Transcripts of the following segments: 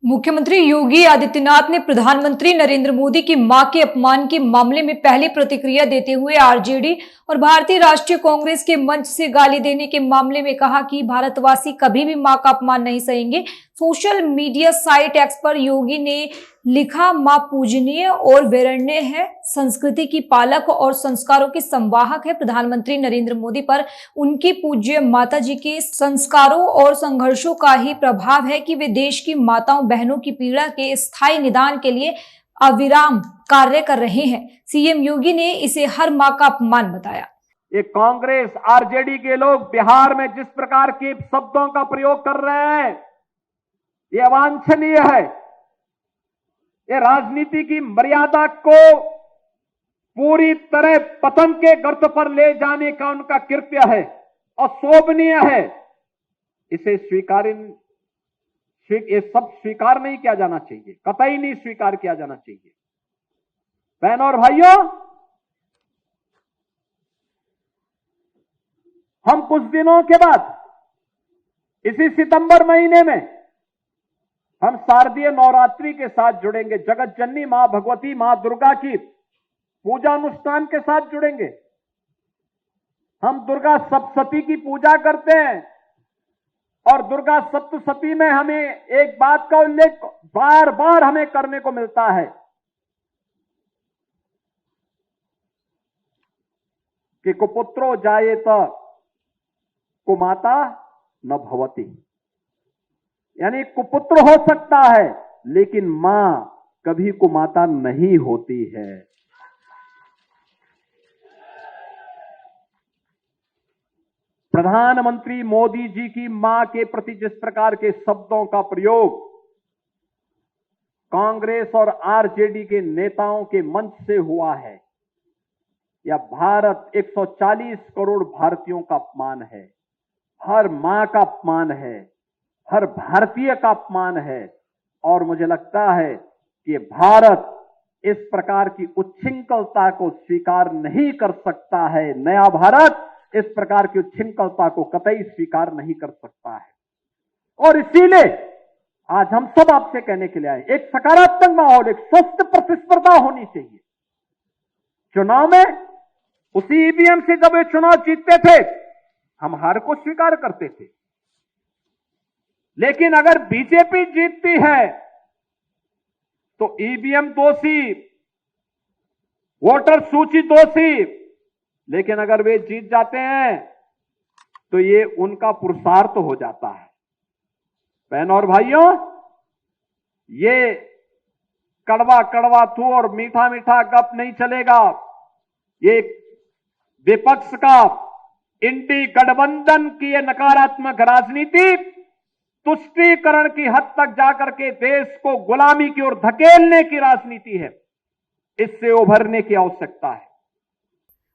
मुख्यमंत्री योगी आदित्यनाथ ने प्रधानमंत्री नरेंद्र मोदी की मां के अपमान के मामले में पहली प्रतिक्रिया देते हुए आरजेडी और भारतीय राष्ट्रीय कांग्रेस के मंच से गाली देने के मामले में कहा कि भारतवासी कभी भी मां का अपमान नहीं सहेंगे। सोशल मीडिया साइट एक्स पर योगी ने लिखा, मां पूजनीय और वरेण्य है, संस्कृति की पालक और संस्कारों की संवाहक है। प्रधानमंत्री नरेंद्र मोदी पर उनकी पूज्य माता जी के संस्कारों और संघर्षों का ही प्रभाव है कि वे देश की माताओं बहनों की पीड़ा के स्थायी निदान के लिए अविराम कार्य कर रहे हैं। सीएम योगी ने इसे हर मां का अपमान बताया। ये कांग्रेस आरजेडी के लोग बिहार में जिस प्रकार के शब्दों का प्रयोग कर रहे हैं, ये अवांछनीय है। ये राजनीति की मर्यादा को पूरी तरह पतन के गर्त पर ले जाने का उनका कृत्य है और शोभनीय है। इसे ये सब स्वीकार नहीं किया जाना चाहिए, कतई नहीं स्वीकार किया जाना चाहिए। बहनों और भाइयों, हम कुछ दिनों के बाद इसी सितंबर महीने में हम शारदीय नवरात्रि के साथ जुड़ेंगे। जगत जननी मां भगवती मां दुर्गा की पूजा अनुष्ठान के साथ जुड़ेंगे। हम दुर्गा सप्तशती की पूजा करते हैं और दुर्गा सप्तशती में हमें एक बात का उल्लेख बार बार हमें करने को मिलता है कि कुपुत्रो जायेत कुमाता न भवति, यानी कुपुत्र हो सकता है लेकिन मां कभी कुमाता नहीं होती है। प्रधानमंत्री मोदी जी की मां के प्रति जिस प्रकार के शब्दों का प्रयोग कांग्रेस और आरजेडी के नेताओं के मंच से हुआ है, यह भारत 140 करोड़ भारतीयों का अपमान है, हर मां का अपमान है, हर भारतीय का अपमान है। और मुझे लगता है कि भारत इस प्रकार की उच्छृंखलता को स्वीकार नहीं कर सकता है। नया भारत इस प्रकार की उच्छृंखलता को कतई स्वीकार नहीं कर सकता है। और इसीलिए आज हम सब आपसे कहने के लिए आए, एक सकारात्मक माहौल, एक स्वस्थ प्रतिस्पर्धा होनी चाहिए। चुनाव में उसी ईवीएम से जब वे चुनाव जीतते थे, हम हार को स्वीकार करते थे, लेकिन अगर बीजेपी जीतती है तो ईवीएम दोषी, वोटर सूची दोषी, लेकिन अगर वे जीत जाते हैं तो ये उनका पुरुषार्थ हो जाता है। बहनों और भाइयों, ये कड़वा कड़वा थू और मीठा मीठा गप नहीं चलेगा। ये विपक्ष का इंडी गठबंधन की ये नकारात्मक राजनीति तुष्टीकरण की हद तक जाकर के देश को गुलामी की ओर धकेलने की राजनीति है। इससे उभरने की आवश्यकता है।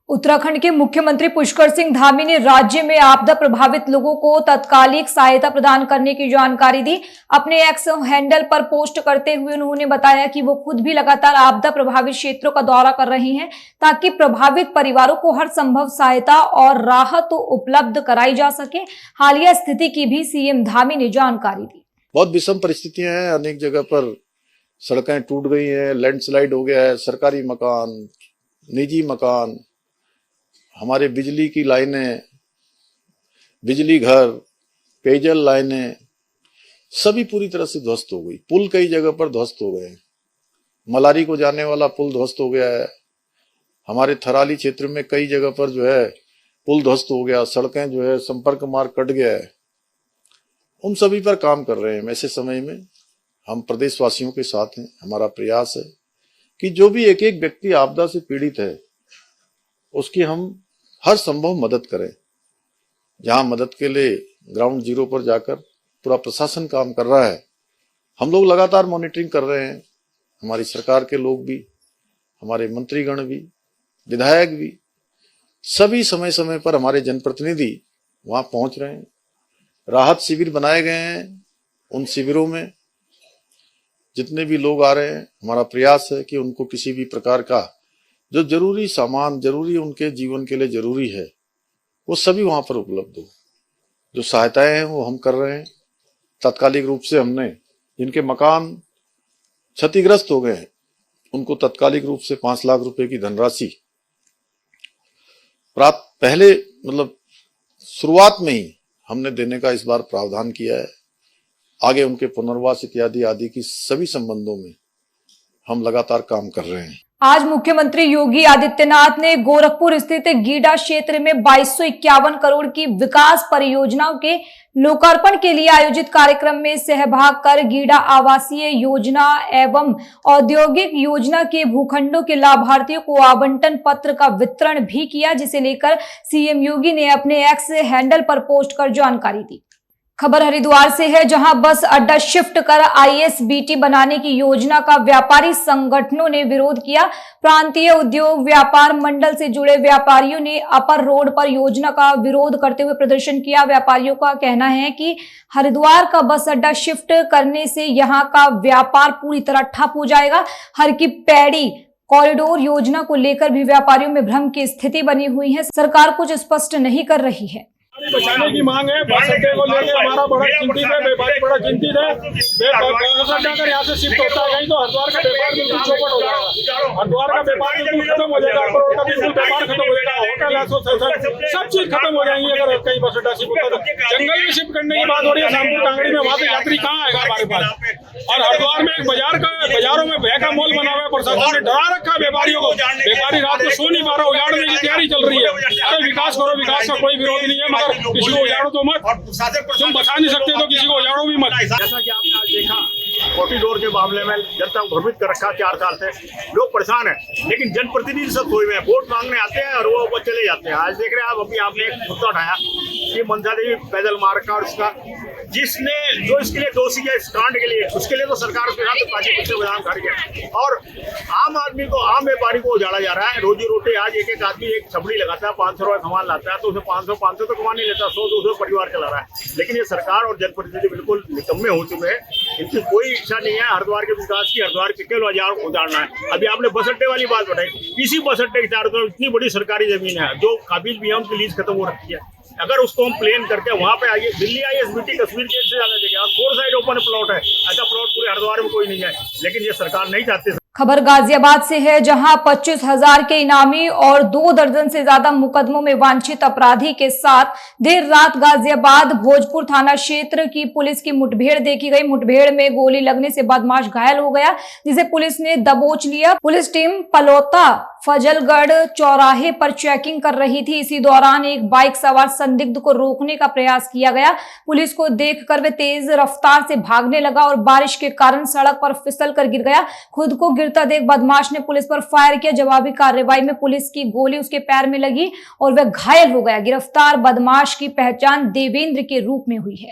उत्तराखंड के मुख्यमंत्री पुष्कर सिंह धामी ने राज्य में आपदा प्रभावित लोगों को तात्कालिक सहायता प्रदान करने की जानकारी दी। अपने एक्स हैंडल पर पोस्ट करते हुए उन्होंने बताया कि वो खुद भी लगातार आपदा प्रभावित क्षेत्रों का दौरा कर रहे हैं ताकि प्रभावित परिवारों को हर संभव सहायता और राहत उपलब्ध कराई जा सके। हालिया स्थिति की भी सीएम धामी ने जानकारी दी। बहुत विषम परिस्थितियां हैं, अनेक जगह पर सड़कें टूट गई हैं, लैंडस्लाइड हो गया है, सरकारी मकान, निजी मकान, हमारे बिजली की लाइनें, बिजली घर, पेयजल लाइनें सभी पूरी तरह से ध्वस्त हो गई। पुल कई जगह पर ध्वस्त हो गए, मलारी को जाने वाला पुल ध्वस्त हो गया है। हमारे थराली क्षेत्र में कई जगह पर जो है पुल ध्वस्त हो गया, सड़कें जो है संपर्क मार्ग कट गया है। उन सभी पर काम कर रहे हैं। ऐसे समय में हम प्रदेशवासियों के साथ हैं। हमारा प्रयास है कि जो भी एक एक व्यक्ति आपदा से पीड़ित है उसकी हम हर संभव मदद करें। जहां मदद के लिए ग्राउंड जीरो पर जाकर पूरा प्रशासन काम कर रहा है, हम लोग लगातार मॉनिटरिंग कर रहे हैं। हमारी सरकार के लोग भी, हमारे मंत्रीगण भी, विधायक भी, सभी समय समय पर हमारे जनप्रतिनिधि वहां पहुंच रहे हैं। राहत शिविर बनाए गए हैं। उन शिविरों में जितने भी लोग आ रहे हैं, हमारा प्रयास है कि उनको किसी भी प्रकार का जो जरूरी सामान, जरूरी उनके जीवन के लिए जरूरी है, वो सभी वहां पर उपलब्ध हो। जो सहायताएं हैं वो हम कर रहे हैं। तात्कालिक रूप से हमने जिनके मकान क्षतिग्रस्त हो गए हैं, उनको तत्कालिक रूप से 5 लाख रुपए की धनराशि पहले मतलब शुरुआत में ही हमने देने का इस बार प्रावधान किया है। आगे उनके पुनर्वास इत्यादि आदि की सभी संबंधों में हम लगातार काम कर रहे हैं। आज मुख्यमंत्री योगी आदित्यनाथ ने गोरखपुर स्थित गीडा क्षेत्र में 2251 करोड़ की विकास परियोजनाओं के लोकार्पण के लिए आयोजित कार्यक्रम में सहभाग कर गीडा आवासीय योजना एवं औद्योगिक योजना के भूखंडों के लाभार्थियों को आवंटन पत्र का वितरण भी किया, जिसे लेकर सीएम योगी ने अपने एक्स हैंडल पर पोस्ट कर जानकारी दी। खबर हरिद्वार से है, जहां बस अड्डा शिफ्ट कर आईएसबीटी बनाने की योजना का व्यापारी संगठनों ने विरोध किया। प्रांतीय उद्योग व्यापार मंडल से जुड़े व्यापारियों ने अपर रोड पर योजना का विरोध करते हुए प्रदर्शन किया। व्यापारियों का कहना है कि हरिद्वार का बस अड्डा शिफ्ट करने से यहां का व्यापार पूरी तरह ठप हो जाएगा। हर की पैड़ी कॉरिडोर योजना को लेकर भी व्यापारियों में भ्रम की स्थिति बनी हुई है। सरकार कुछ स्पष्ट नहीं कर रही है। बचाने की मांग है। बस अड्डे को लेकर हमारा बड़ा चिंतित है, व्यापारी बड़ा चिंतित है। बस अड्डा अगर यहाँ से शिफ्ट होता है कहीं तो हरिद्वार का व्यापार बिल्कुल चौपट हो जाएगा। हरिद्वार का व्यापार बिल्कुल खत्म हो जाएगा, का बिल्कुल व्यापार खत्म हो जाएगा, होटल एसोसिएशन सब चीज खत्म हो जाएंगी अगर कहीं बस अड्डा शिफ्ट होता है। जंगल में शिफ्ट करने की बात हो रही है, शामपुर कांगड़ी में, वहाँ पे यात्री कहाँ आएगा हमारे पास। और हरिद्वार में एक बाजारों में भय का मॉल बना हुआ है, प्रशासन ने डरा रखा है व्यापारियों को। व्यापारी रात को सो नहीं पा रहा, उजाड़ने की तैयारी चल रही है। अरे विकास करो, विकास का कोई विरोध नहीं है, मगर किसी को उजाड़ो तो मत। तुम बचा नहीं सकते तो किसी को उजाड़ो भी मत। जैसा कि आपने आज देखा, कॉरिडोर के मामले में जनता को भ्रमित कर रखा 4 साल से, लोग परेशान हैं, लेकिन जनप्रतिनिधि सब सोए हुए हैं, वोट मांगने आते हैं और वो ऊपर चले जाते हैं। आज देख रहे हैं आप, अभी आपने एक मुद्दा उठाया कि मनसा देवी पैदल मार्ग का, और इसका जिसने जो इसके लिए दोषी है इस कांड के लिए, उसके लिए तो सरकार उसके साथ काजी विधान कर गया। और आम आदमी को, आम व्यापारी को उजाड़ा जा रहा है। रोजी रोटी आज एक आदमी एक छबड़ी लगाता है, 500 रुपए सामान लाता है, तो उसे 500 तो कमा नहीं लेता, 100-200 परिवार चला रहा है। लेकिन ये सरकार और जनप्रतिनिधि बिल्कुल निकम्मे हो चुके हैं। इनकी कोई इच्छा नहीं है हरिद्वार के विकास की, हरिद्वार के केवल बाजार को उजाड़ना है। अभी आपने बस अड्डे वाली बात बताई, इसी बस अड्डे के चारों तरफ इतनी बड़ी सरकारी जमीन है जो काबिल भी है, उनकी लीज खत्म हो रखी है। अगर उसको हम प्लेन करके वहाँ पे आइए, दिल्ली आईएसबीटी कश्मीर गेट से ज्यादा जगह, और 4 साइड ओपन प्लॉट है, ऐसा प्लॉट पूरे हरिद्वार में कोई नहीं है, लेकिन ये सरकार नहीं चाहती। खबर गाजियाबाद से है, जहां 25,000 के इनामी और 2 दर्जन से ज्यादा मुकदमों में वांछित अपराधी के साथ देर रात गाजियाबाद भोजपुर थाना क्षेत्र की पुलिस की मुठभेड़ देखी गई। मुठभेड़ में गोली लगने से बदमाश घायल हो गया, जिसे पुलिस ने दबोच लिया। पुलिस टीम पलौता फजलगढ़ चौराहे पर चेकिंग कर रही थी। इसी दौरान एक बाइक सवार संदिग्ध को रोकने का प्रयास किया गया। पुलिस को देखकर वे तेज रफ्तार से भागने लगा और बारिश के कारण सड़क पर फिसल कर गिर गया। खुद को गिरता देख बदमाश ने पुलिस पर फायर किया। जवाबी कार्रवाई में पुलिस की गोली उसके पैर में लगी और वह घायल हो गया। गिरफ्तार बदमाश की पहचान देवेंद्र के रूप में हुई है।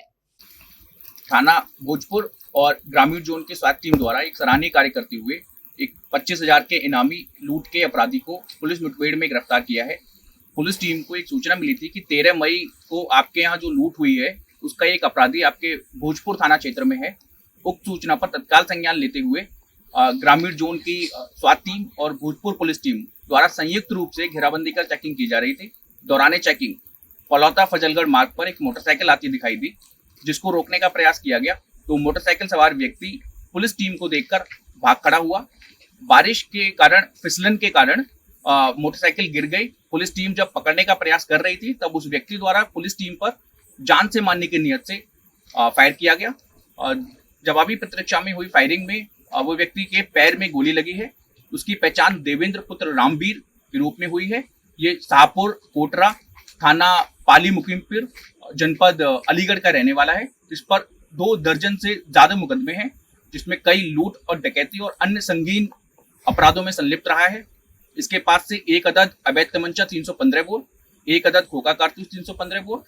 थाना भोजपुर और ग्रामीण जोन के स्वास्थ्य टीम द्वारा एक सराहनीय कार्य करते हुए एक 25,000 के इनामी लूट के अपराधी को पुलिस मुठभेड़ में गिरफ्तार किया है। पुलिस टीम को एक सूचना मिली थी कि 13 मई को आपके यहाँ जो लूट हुई है उसका एक अपराधी आपके भोजपुर थाना क्षेत्र में है। उक्त सूचना पर तत्काल संज्ञान लेते हुए ग्रामीण जोन की स्वास्थ्य टीम और भोजपुर पुलिस टीम द्वारा संयुक्त रूप से घेराबंदी कर चेकिंग की जा रही थी। दौरान चेकिंग पलौता फजलगढ़ मार्ग पर एक मोटरसाइकिल आती दिखाई दी, जिसको रोकने का प्रयास किया गया तो मोटरसाइकिल सवार व्यक्ति पुलिस टीम को देखकर भाग खड़ा हुआ। बारिश के कारण, फिसलन के कारण मोटरसाइकिल गिर गई। पुलिस टीम जब पकड़ने का प्रयास कर रही थी तब उस व्यक्ति द्वारा पुलिस टीम पर जान से मारने की नियत से फायर किया गया। जवाबी प्रतिरक्षा में हुई फायरिंग में वो व्यक्ति के पैर में गोली लगी है। उसकी पहचान देवेंद्र पुत्र रामवीर के रूप में हुई है। ये शाहपुर कोटरा थाना पाली मुकीमपुर जनपद अलीगढ़ का रहने वाला है। इस पर 2 दर्जन से ज्यादा मुकदमे हैं, जिसमें कई लूट और डकैती और अन्य संगीन अपराधों में संलिप्त रहा है। इसके पास से 1 अदद अवैध तमंचा 315 बोर, 1 अदद खोखा कारतूस 315 बोर,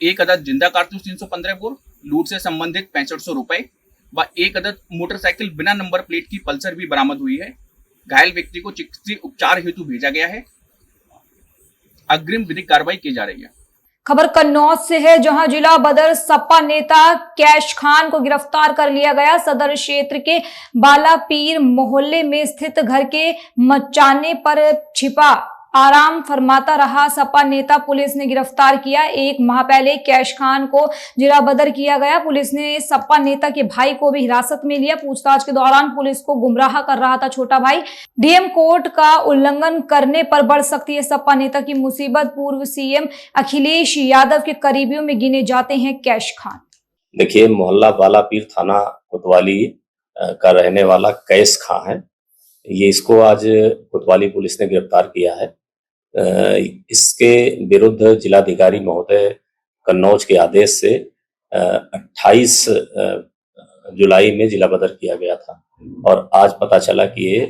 1 अदद जिंदा कारतूस 315 बोर, लूट से संबंधित 6500 रुपए व 1 अदद मोटरसाइकिल बिना नंबर प्लेट की पल्सर भी बरामद हुई है। घायल व्यक्ति को चिकित्सीय उपचार हेतु भेजा गया है। अग्रिम विधिक कार्रवाई की जा रही है। खबर कन्नौज से है, जहां जिला बदर सपा नेता कैश खान को गिरफ्तार कर लिया गया। सदर क्षेत्र के बालापीर मोहल्ले में स्थित घर के मचाने पर छिपा आराम फरमाता रहा सपा नेता पुलिस ने गिरफ्तार किया। 1 माह पहले कैश खान को जिला बदर किया गया। पुलिस ने सपा नेता के भाई को भी हिरासत में लिया। पूछताछ के दौरान पुलिस को गुमराह कर रहा था छोटा भाई। डीएम कोर्ट का उल्लंघन करने पर बढ़ सकती है सपा नेता की मुसीबत। पूर्व सीएम अखिलेश यादव के करीबियों में गिने जाते हैं कैश खान। देखिए, मोहल्ला बालापीर थाना कोतवाली का रहने वाला कैश खां है। ये इसको आज कोतवाली पुलिस ने गिरफ्तार किया है। इसके विरुद्ध जिलाधिकारी महोदय कन्नौज के आदेश से 28 जुलाई में जिला बदर किया गया था और आज पता चला कि ये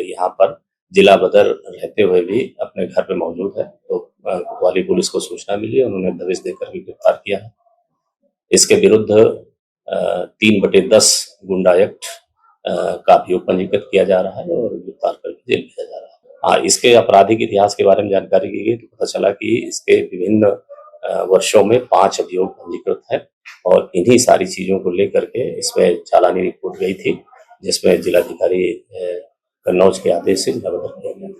यहाँ पर जिला बदर रहते हुए भी अपने घर पे मौजूद है। तो कोतवाली पुलिस को सूचना मिली, उन्होंने दबिश देकर भी गिरफ्तार किया है। इसके विरुद्ध 3/10 गुंडा एक्ट का अभियोग पंजीकृत किया जा रहा है और गिरफ्तार करके जेल भेजा जा रहा है। इसके आपराधिक इतिहास के बारे में जानकारी की गई तो पता चला कि इसके विभिन्न वर्षों में 5 अभियोग पंजीकृत है और इन्हीं सारी चीजों को लेकर के इसमें चालानी रिपोर्ट गई थी, जिसमें जिलाधिकारी कन्नौज के आदेश से जिला बदर किया गया।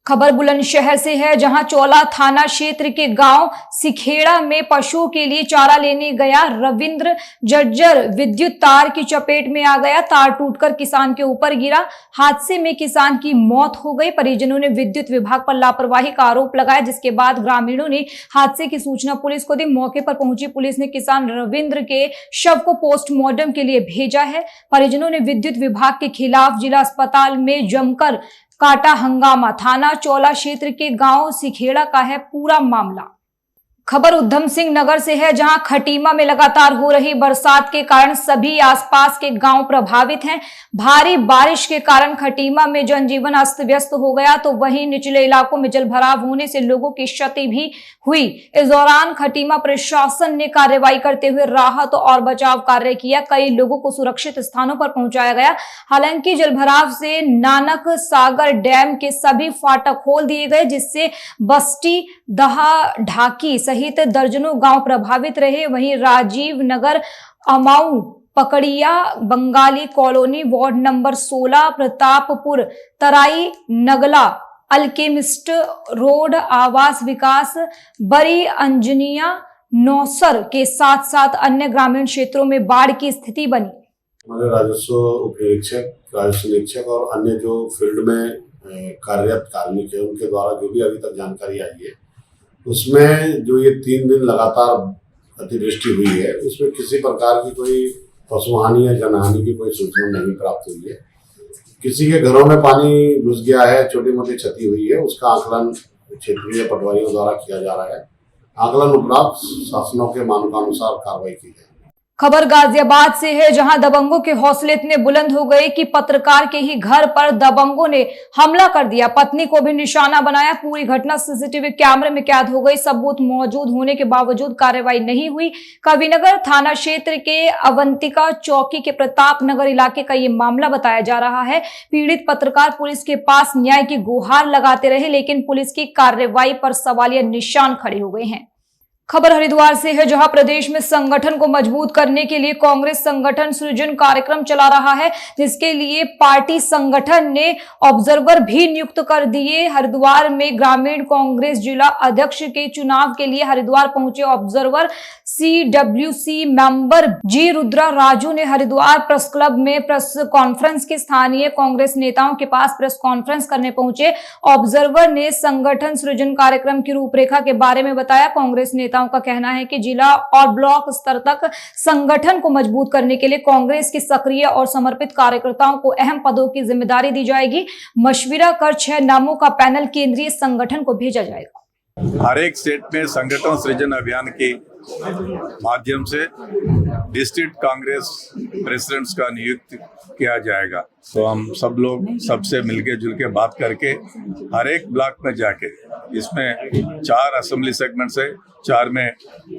खबर बुलंदशहर से है, जहां चौला थाना क्षेत्र के गांव सिखेड़ा में पशुओं के लिए चारा लेने गया रविंद्र जर्जर विद्युत तार की चपेट में आ गया। तार टूटकर किसान के ऊपर गिरा। हादसे में किसान की मौत हो गई। परिजनों ने विद्युत विभाग पर लापरवाही का आरोप लगाया, जिसके बाद ग्रामीणों ने हादसे की सूचना पुलिस को दी। मौके पर पहुंची पुलिस ने किसान रविंद्र के शव को पोस्टमार्टम के लिए भेजा है। परिजनों ने विद्युत विभाग के खिलाफ जिला अस्पताल में जमकर काटा हंगामा। थाना चौला क्षेत्र के गांव सिखेड़ा का है पूरा मामला। खबर उधम सिंह नगर से है, जहां खटीमा में लगातार हो रही बरसात के कारण सभी आसपास के गांव प्रभावित हैं। भारी बारिश के कारण खटीमा में जनजीवन अस्त व्यस्त हो गया, तो वहीं निचले इलाकों में जलभराव होने से लोगों की क्षति भी हुई। इस दौरान खटीमा प्रशासन ने कार्रवाई करते हुए राहत और बचाव कार्य किया। कई लोगों को सुरक्षित स्थानों पर पहुंचाया गया। हालांकि जलभराव से नानक सागर डैम के सभी फाटक खोल दिए गए, जिससे बस्ती, दहा, ढाकी सहित दर्जनों गांव प्रभावित रहे। वहीं Rajiv Nagar, Amau, Pakadiya, Bengali colony, ward number 16, Pratappur, Terai, Nagla, alchemist road, Awas Vikas, बड़ी अंजनिया, नौसर के साथ साथ अन्य ग्रामीण क्षेत्रों में बाढ़ की स्थिति बनी। हमारे राजस्व उपनिरीक्षक, राजस्व निरीक्षक और अन्य जो फील्ड में कार्यरत कार्मिक है, उनके द्वारा जो भी अभी तक जानकारी आई है, उसमें जो ये 3 दिन लगातार अतिवृष्टि हुई है, उसमें किसी प्रकार की कोई पशुहानि या जनहानि की कोई सूचना नहीं प्राप्त हुई है। किसी के घरों में पानी घुस गया है, छोटी मोटी क्षति हुई है, उसका आकलन क्षेत्रीय पटवारियों द्वारा किया जा रहा है। आकलन उपरांत शासनों के मानकानुसार कार्रवाई की जाएगी। खबर गाजियाबाद से है, जहां दबंगों के हौसले इतने बुलंद हो गए कि पत्रकार के ही घर पर दबंगों ने हमला कर दिया। पत्नी को भी निशाना बनाया। पूरी घटना सीसीटीवी कैमरे में कैद हो गई। सबूत मौजूद होने के बावजूद कार्रवाई नहीं हुई। कविनगर थाना क्षेत्र के अवंतिका चौकी के प्रताप नगर इलाके का ये मामला बताया जा रहा है। पीड़ित पत्रकार पुलिस के पास न्याय की गुहार लगाते रहे, लेकिन पुलिस की कार्रवाई पर सवालिया निशान खड़े हो गए हैं। खबर हरिद्वार से है, जहां प्रदेश में संगठन को मजबूत करने के लिए कांग्रेस संगठन सृजन कार्यक्रम चला रहा है, जिसके लिए पार्टी संगठन ने ऑब्जर्वर भी नियुक्त कर दिए। हरिद्वार में ग्रामीण कांग्रेस जिला अध्यक्ष के चुनाव के लिए हरिद्वार पहुंचे ऑब्जर्वर CWC मेंबर जी रुद्रा राजू ने हरिद्वार प्रेस क्लब में प्रेस कॉन्फ्रेंस के स्थानीय कांग्रेस नेताओं के पास प्रेस कॉन्फ्रेंस करने पहुंचे। ऑब्जर्वर ने संगठन सृजन कार्यक्रम की रूपरेखा के बारे में बताया। कांग्रेस नेताओं का कहना है कि जिला और ब्लॉक स्तर तक संगठन को मजबूत करने के लिए कांग्रेस के सक्रिय और समर्पित कार्यकर्ताओं को अहम पदों की जिम्मेदारी दी जाएगी। मशविरा कर 6 नामों का पैनल केंद्रीय संगठन को भेजा जाएगा। हर एक स्टेट में संगठन सृजन अभियान के माध्यम से डिस्ट्रिक्ट कांग्रेस प्रेसिडेंट्स का नियुक्त किया जाएगा। तो हम सब लोग सबसे मिलके जुल के बात करके हर एक ब्लॉक में जाके, इसमें 4 असेंबली सेगमेंट्स है, 4 में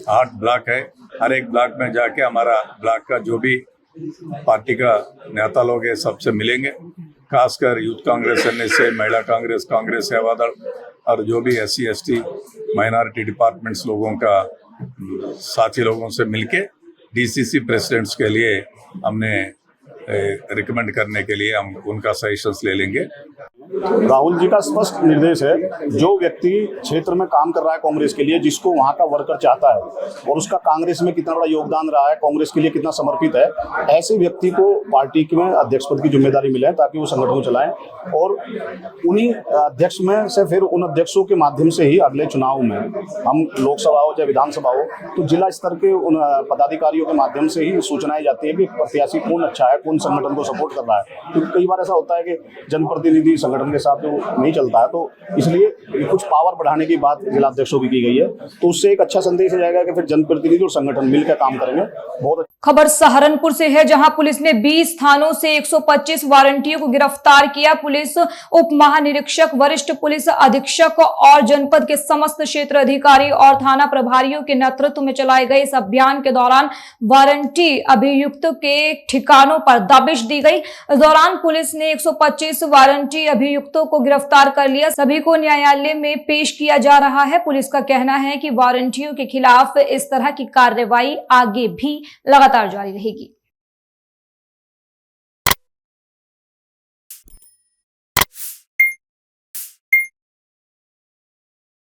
8 ब्लॉक है, हर एक ब्लॉक में जाके हमारा ब्लॉक का जो भी पार्टी का नेता लोग है सबसे मिलेंगे। खासकर यूथ कांग्रेस से महिला कांग्रेस, कांग्रेस सेवा दल और जो भी SC ST माइनॉरिटी डिपार्टमेंट्स लोगों का साथी लोगों से मिलके DCC प्रेसिडेंट्स के लिए हमने रिकमेंड करने के लिए हम उनका सजेशंस ले लेंगे। राहुल जी का स्पष्ट निर्देश है, जो व्यक्ति क्षेत्र में काम कर रहा है कांग्रेस के लिए, जिसको वहां का वर्कर चाहता है और उसका कांग्रेस में कितना बड़ा योगदान रहा है, कांग्रेस के लिए कितना समर्पित है, ऐसे व्यक्ति को पार्टी में अध्यक्ष पद की जिम्मेदारी मिले ताकि वो संगठन को चलाएं और उन्हीं अध्यक्ष में से फिर उन अध्यक्षों के माध्यम से ही अगले चुनाव में हम लोकसभा हो चाहे विधानसभा हो तो जिला स्तर के उन पदाधिकारियों के माध्यम से ही सूचनाएं जाती है कि प्रत्याशी कौन अच्छा है, कौन संगठन को सपोर्ट कर रहा है। क्योंकि कई बार ऐसा होता है कि जनप्रतिनिधि संगठन के साथ जो नहीं चलता है, तो इसलिए कुछ पावर बढ़ाने की बात जिला अध्यक्षों की गई है, तो उससे एक अच्छा संदेश जाएगा कि फिर जनप्रतिनिधि और संगठन मिलकर काम करेंगे। बहुत खबर सहारनपुर से है, जहां पुलिस ने 20 थानों से 125 वारंटियों को गिरफ्तार किया। पुलिस उप महानिरीक्षक, वरिष्ठ पुलिस अधीक्षक और जनपद के समस्त क्षेत्र अधिकारी और थाना प्रभारियों के नेतृत्व में चलाए गए इस अभियान के दौरान वारंटी अभियुक्तों के ठिकानों पर दबिश दी गई। इस दौरान पुलिस ने 125 वारंटी अभियुक्तों को गिरफ्तार कर लिया। सभी को न्यायालय में पेश किया जा रहा है। पुलिस का कहना है कि वारंटियों के खिलाफ इस तरह की कार्रवाई आगे भी लगातार जारी रहेगी।